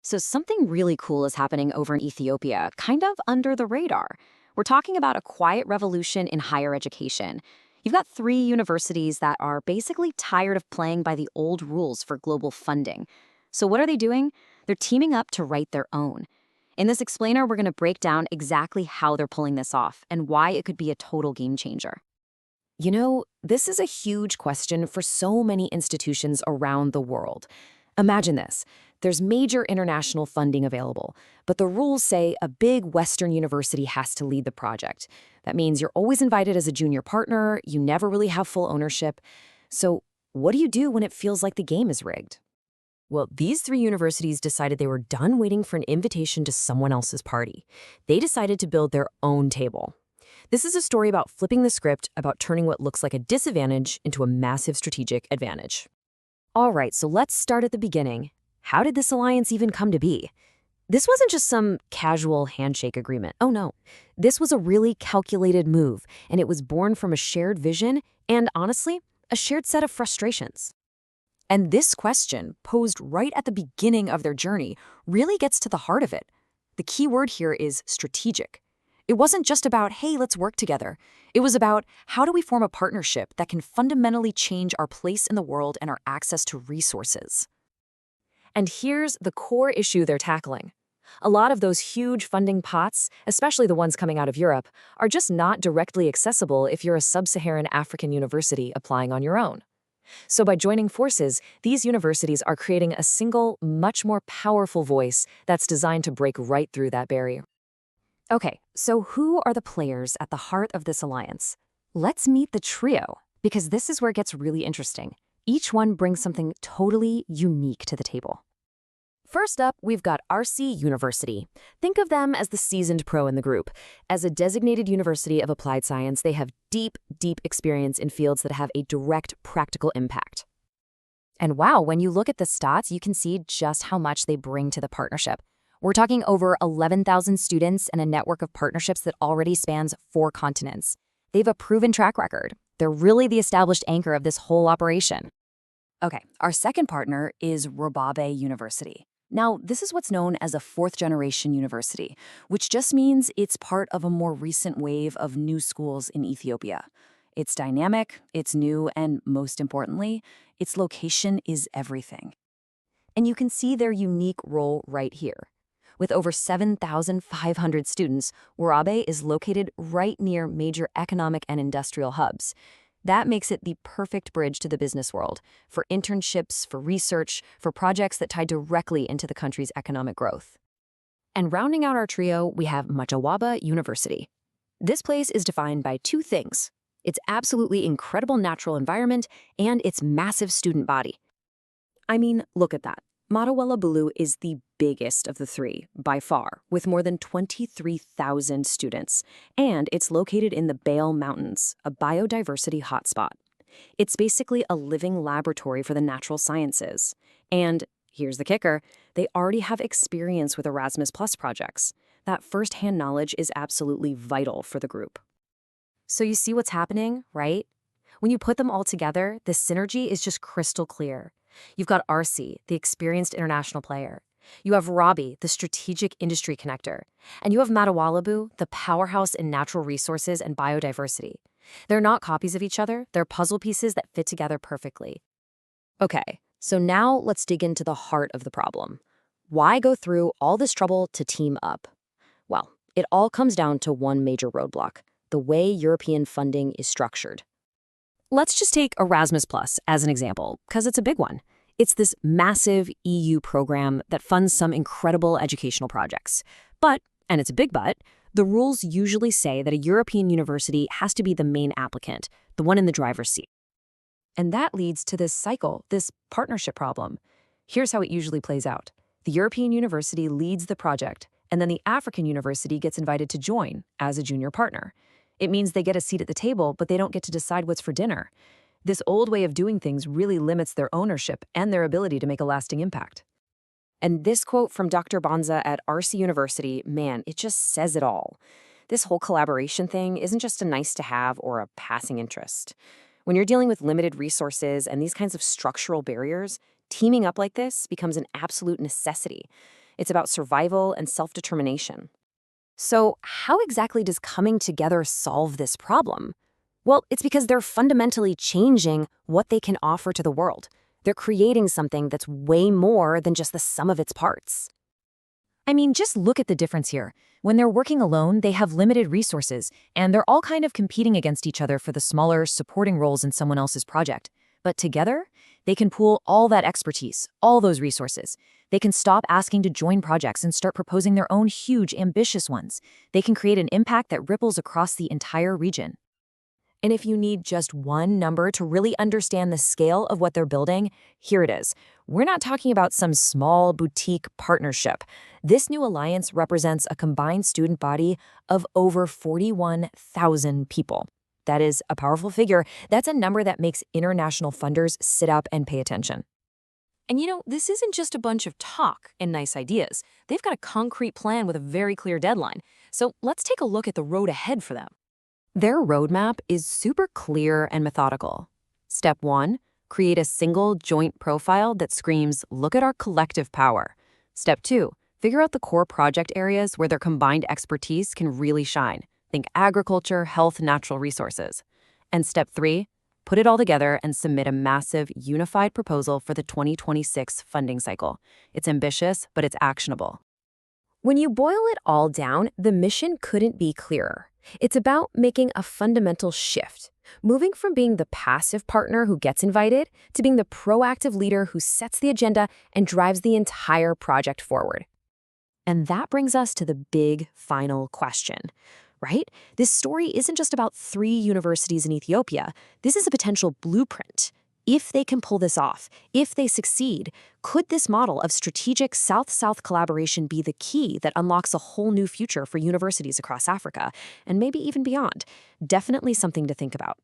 So something really cool is happening over in Ethiopia, kind of under the radar. We're talking about a quiet revolution in higher education. You've got three universities that are basically tired of playing by the old rules for global funding. So what are they doing? They're teaming up to write their own. In this explainer, we're going to break down exactly how they're pulling this off and why it could be a total game changer. You know, this is a huge question for so many institutions around the world. Imagine this. There's major international funding available, but the rules say a big Western university has to lead the project. That means you're always invited as a junior partner, you never really have full ownership. So, what do you do when it feels like the game is rigged? Well, these three universities decided they were done waiting for an invitation to someone else's party. They decided to build their own table. This is a story about flipping the script, about turning what looks like a disadvantage into a massive strategic advantage. All right, so let's start at the beginning. How did this alliance even come to be? This wasn't just some casual handshake agreement. Oh no. This was a really calculated move, and it was born from a shared vision and, honestly, a shared set of frustrations. And this question, posed right at the beginning of their journey, really gets to the heart of it. The key word here is strategic. It wasn't just about, hey, let's work together. It was about, how do we form a partnership that can fundamentally change our place in the world and our access to resources? And here's the core issue they're tackling. A lot of those huge funding pots, especially the ones coming out of Europe, are just not directly accessible if you're a Sub-Saharan African university applying on your own. So by joining forces, these universities are creating a single, much more powerful voice that's designed to break right through that barrier. Okay, so who are the players at the heart of this alliance? Let's meet the trio, because this is where it gets really interesting. Each one brings something totally unique to the table. First up, we've got Arsi University. Think of them as the seasoned pro in the group. As a designated university of applied science, they have deep experience in fields that have a direct practical impact. And wow, when you look at the stats, you can see just how much they bring to the partnership. We're talking over 11,000 students and a network of partnerships that already spans 4 continents. They have a proven track record. They're really the established anchor of this whole operation. Okay, our second partner is Werabe University. Now, this is what's known as a fourth-generation university, which just means it's part of a more recent wave of new schools in Ethiopia. It's dynamic, it's new, and most importantly, its location is everything. And you can see their unique role right here. With over 7,500 students, Werabe is located right near major economic and industrial hubs. That makes it the perfect bridge to the business world, for internships, for research, for projects that tie directly into the country's economic growth. And rounding out our trio, we have Madda University. This place is defined by 2 things: its absolutely incredible natural environment and its massive student body. I mean, look at that. Madda Walabu is the biggest of the 3, by far, with more than 23,000 students, and it's located in the Bale Mountains, a biodiversity hotspot. It's basically a living laboratory for the natural sciences. And here's the kicker, they already have experience with Erasmus Plus projects. That first-hand knowledge is absolutely vital for the group. So you see what's happening, right? When you put them all together, the synergy is just crystal clear. You've got Arsi, the experienced international player. You have Werabe, the strategic industry connector. And you have Madda Walabu, the powerhouse in natural resources and biodiversity. They're not copies of each other, they're puzzle pieces that fit together perfectly. Okay, so now let's dig into the heart of the problem. Why go through all this trouble to team up? Well, it all comes down to one major roadblock: the way European funding is structured. Let's just take Erasmus Plus as an example, because it's a big one. It's this massive EU program that funds some incredible educational projects. But, and it's a big but, the rules usually say that a European university has to be the main applicant, the one in the driver's seat. And that leads to this cycle, this partnership problem. Here's how it usually plays out. The European university leads the project, and then the African university gets invited to join as a junior partner. It means they get a seat at the table, but they don't get to decide what's for dinner. This old way of doing things really limits their ownership and their ability to make a lasting impact. And this quote from Dr. Bonza at Arsi University, man, it just says it all. This whole collaboration thing isn't just a nice to have or a passing interest. When you're dealing with limited resources and these kinds of structural barriers, teaming up like this becomes an absolute necessity. It's about survival and self-determination. So, how exactly does coming together solve this problem? Well, it's because they're fundamentally changing what they can offer to the world. They're creating something that's way more than just the sum of its parts. I mean, just look at the difference here. When they're working alone, they have limited resources, and they're all kind of competing against each other for the smaller, supporting roles in someone else's project. But together, they can pool all that expertise, all those resources. They can stop asking to join projects and start proposing their own huge, ambitious ones. They can create an impact that ripples across the entire region. And if you need just one number to really understand the scale of what they're building, here it is. We're not talking about some small boutique partnership. This new alliance represents a combined student body of over 41,000 people. That is a powerful figure. That's a number that makes international funders sit up and pay attention. And this isn't just a bunch of talk and nice ideas. They've got a concrete plan with a very clear deadline. So let's take a look at the road ahead for them. Their roadmap is super clear and methodical. Step 1, create a single joint profile that screams, "Look at our collective power." Step 2, figure out the core project areas where their combined expertise can really shine. Think agriculture, health, natural resources. And step 3, put it all together and submit a massive, unified proposal for the 2026 funding cycle. It's ambitious, but it's actionable. When you boil it all down, the mission couldn't be clearer. It's about making a fundamental shift, moving from being the passive partner who gets invited to being the proactive leader who sets the agenda and drives the entire project forward. And that brings us to the big final question, right? This story isn't just about 3 universities in Ethiopia. This is a potential blueprint. If they can pull this off, if they succeed, could this model of strategic South-South collaboration be the key that unlocks a whole new future for universities across Africa, and maybe even beyond? Definitely something to think about.